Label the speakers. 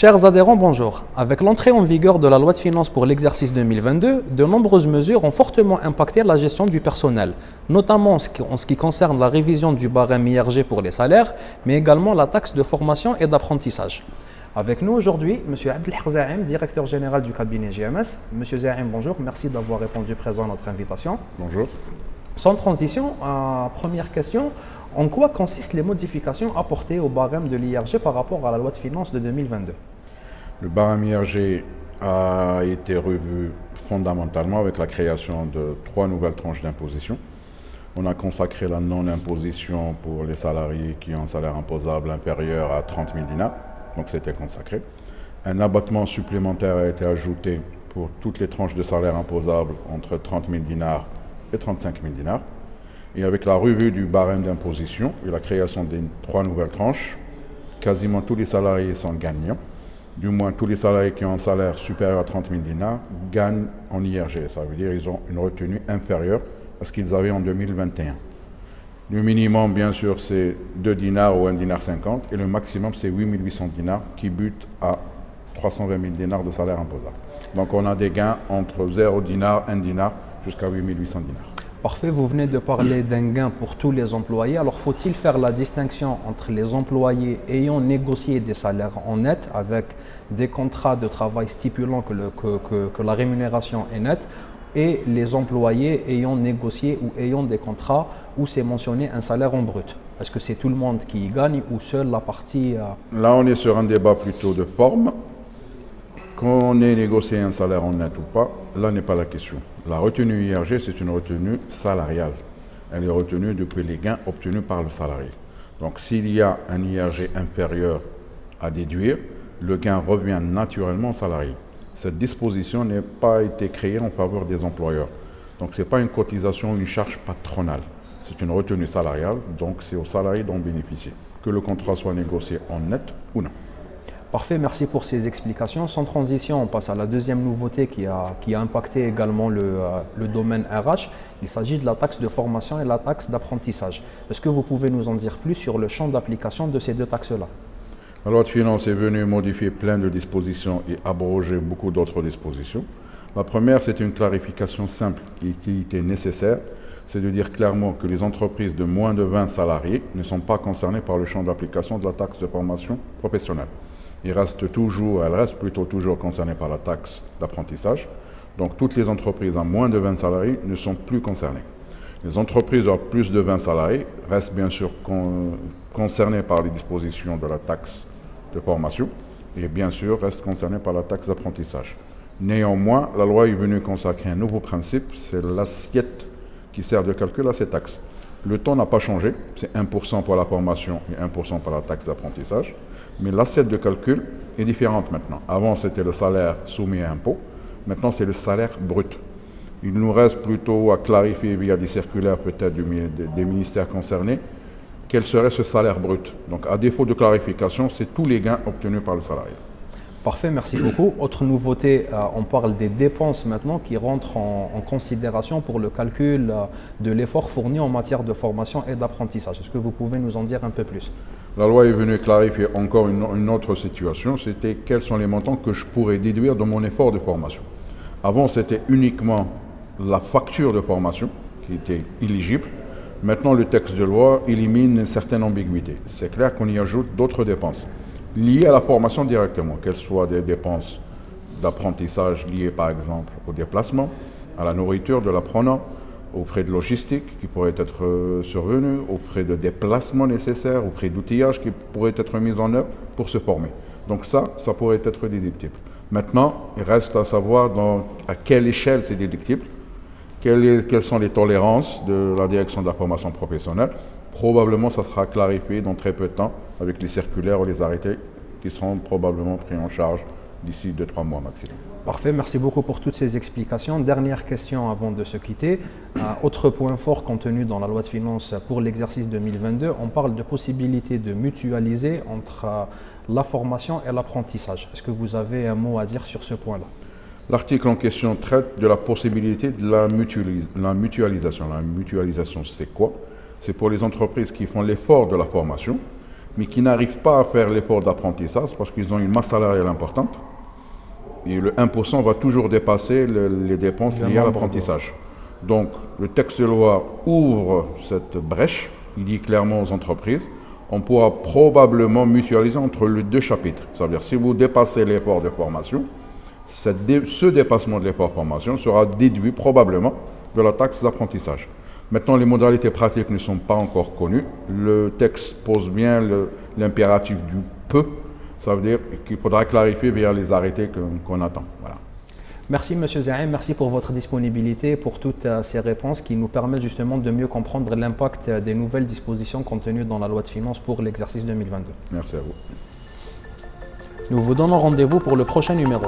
Speaker 1: Chers adhérents, bonjour. Avec l'entrée en vigueur de la loi de finances pour l'exercice 2022, de nombreuses mesures ont fortement impacté la gestion du personnel, notamment en ce qui concerne la révision du barème IRG pour les salaires, mais également la taxe de formation et d'apprentissage. Avec nous aujourd'hui, M. Abdelhaq Zaim, directeur général du cabinet GMS. M. Zaim, bonjour, merci d'avoir répondu présent à notre invitation.
Speaker 2: Bonjour.
Speaker 1: Sans transition, première question, en quoi consistent les modifications apportées au barème de l'IRG par rapport à la loi de finances de 2022?
Speaker 2: Le barème IRG a été revu fondamentalement avec la création de 3 nouvelles tranches d'imposition. On a consacré la non-imposition pour les salariés qui ont un salaire imposable inférieur à 30 000 dinars, donc c'était consacré. Un abattement supplémentaire a été ajouté pour toutes les tranches de salaire imposables entre 30 000 dinars et 35 000 dinars. Et avec la revue du barème d'imposition et la création des 3 nouvelles tranches, quasiment tous les salariés sont gagnants. Du moins, tous les salariés qui ont un salaire supérieur à 30 000 dinars gagnent en IRG. Ça veut dire qu'ils ont une retenue inférieure à ce qu'ils avaient en 2021. Le minimum, bien sûr, c'est 2 dinars ou 1 dinar 50 et le maximum, c'est 8 800 dinars qui butent à 320 000 dinars de salaire imposable. Donc, on a des gains entre 0 dinar, 1 dinar jusqu'à 8 800 dinars.
Speaker 1: Parfait, vous venez de parler d'un gain pour tous les employés. Alors, faut-il faire la distinction entre les employés ayant négocié des salaires en net avec des contrats de travail stipulant que la rémunération est nette et les employés ayant négocié ou ayant des contrats où c'est mentionné un salaire en brut? Est-ce que c'est tout le monde qui y gagne ou seule la partie...
Speaker 2: Là, on est sur un débat plutôt de forme. Qu'on ait négocié un salaire en net ou pas, là n'est pas la question. La retenue IRG, c'est une retenue salariale. Elle est retenue depuis les gains obtenus par le salarié. Donc s'il y a un IRG inférieur à déduire, le gain revient naturellement au salarié. Cette disposition n'a pas été créée en faveur des employeurs. Donc ce n'est pas une cotisation ou une charge patronale. C'est une retenue salariale, donc c'est aux salariés d'en bénéficier, que le contrat soit négocié en net ou non.
Speaker 1: Parfait, merci pour ces explications. Sans transition, on passe à la deuxième nouveauté qui a impacté également le domaine RH. Il s'agit de la taxe de formation et la taxe d'apprentissage. Est-ce que vous pouvez nous en dire plus sur le champ d'application de ces deux taxes-là?
Speaker 2: La loi de finances est venue modifier plein de dispositions et abroger beaucoup d'autres dispositions. La première, c'est une clarification simple et qui était nécessaire. C'est de dire clairement que les entreprises de moins de 20 salariés ne sont pas concernées par le champ d'application de la taxe de formation professionnelle. Elle reste plutôt toujours concernée par la taxe d'apprentissage. Donc toutes les entreprises à moins de 20 salariés ne sont plus concernées. Les entreprises à plus de 20 salariés restent bien sûr concernées par les dispositions de la taxe de formation et bien sûr restent concernées par la taxe d'apprentissage. Néanmoins, la loi est venue consacrer un nouveau principe, c'est l'assiette qui sert de calcul à ces taxes. Le taux n'a pas changé, c'est 1% pour la formation et 1% pour la taxe d'apprentissage. Mais l'assiette de calcul est différente maintenant. Avant, c'était le salaire soumis à impôt. Maintenant, c'est le salaire brut. Il nous reste plutôt à clarifier via des circulaires peut-être des ministères concernés quel serait ce salaire brut. Donc, à défaut de clarification, c'est tous les gains obtenus par le salarié.
Speaker 1: Parfait, merci beaucoup. Autre nouveauté, on parle des dépenses maintenant qui rentrent en considération pour le calcul de l'effort fourni en matière de formation et d'apprentissage. Est-ce que vous pouvez nous en dire un peu plus?
Speaker 2: La loi est venue clarifier encore une autre situation, c'était quels sont les montants que je pourrais déduire de mon effort de formation. Avant, c'était uniquement la facture de formation qui était éligible. Maintenant, le texte de loi élimine une certaine ambiguïté. C'est clair qu'on y ajoute d'autres dépenses liées à la formation directement, qu'elles soient des dépenses d'apprentissage liées par exemple au déplacement, à la nourriture de l'apprenant, aux frais de logistique qui pourraient être survenus, aux frais de déplacement nécessaires, aux frais d'outillage qui pourraient être mis en œuvre pour se former. Donc ça pourrait être déductible. Maintenant, il reste à savoir à quelle échelle c'est déductible, quelles sont les tolérances de la direction de la formation professionnelle. Probablement, ça sera clarifié dans très peu de temps avec les circulaires ou les arrêtés qui seront probablement pris en charge d'ici 2-3 mois maximum.
Speaker 1: Parfait, merci beaucoup pour toutes ces explications. Dernière question avant de se quitter. Autre point fort contenu dans la loi de finances pour l'exercice 2022, on parle de possibilité de mutualiser entre la formation et l'apprentissage. Est-ce que vous avez un mot à dire sur ce point-là?
Speaker 2: L'article en question traite de la possibilité de la mutualisation. La mutualisation, c'est quoi? C'est pour les entreprises qui font l'effort de la formation, mais qui n'arrivent pas à faire l'effort d'apprentissage parce qu'ils ont une masse salariale importante. Et le 1% va toujours dépasser les dépenses liées à l'apprentissage. Donc, le texte de loi ouvre cette brèche. Il dit clairement aux entreprises, on pourra probablement mutualiser entre les deux chapitres. C'est-à-dire, si vous dépassez l'effort de formation, ce dépassement de l'effort de formation sera déduit probablement de la taxe d'apprentissage. Maintenant, les modalités pratiques ne sont pas encore connues. Le texte pose bien l'impératif du peu. Ça veut dire qu'il faudra clarifier via les arrêtés qu'on attend. Voilà.
Speaker 1: Merci M. Zaïm, merci pour votre disponibilité, pour toutes ces réponses qui nous permettent justement de mieux comprendre l'impact des nouvelles dispositions contenues dans la loi de finances pour l'exercice 2022.
Speaker 2: Merci à vous.
Speaker 1: Nous vous donnons rendez-vous pour le prochain numéro.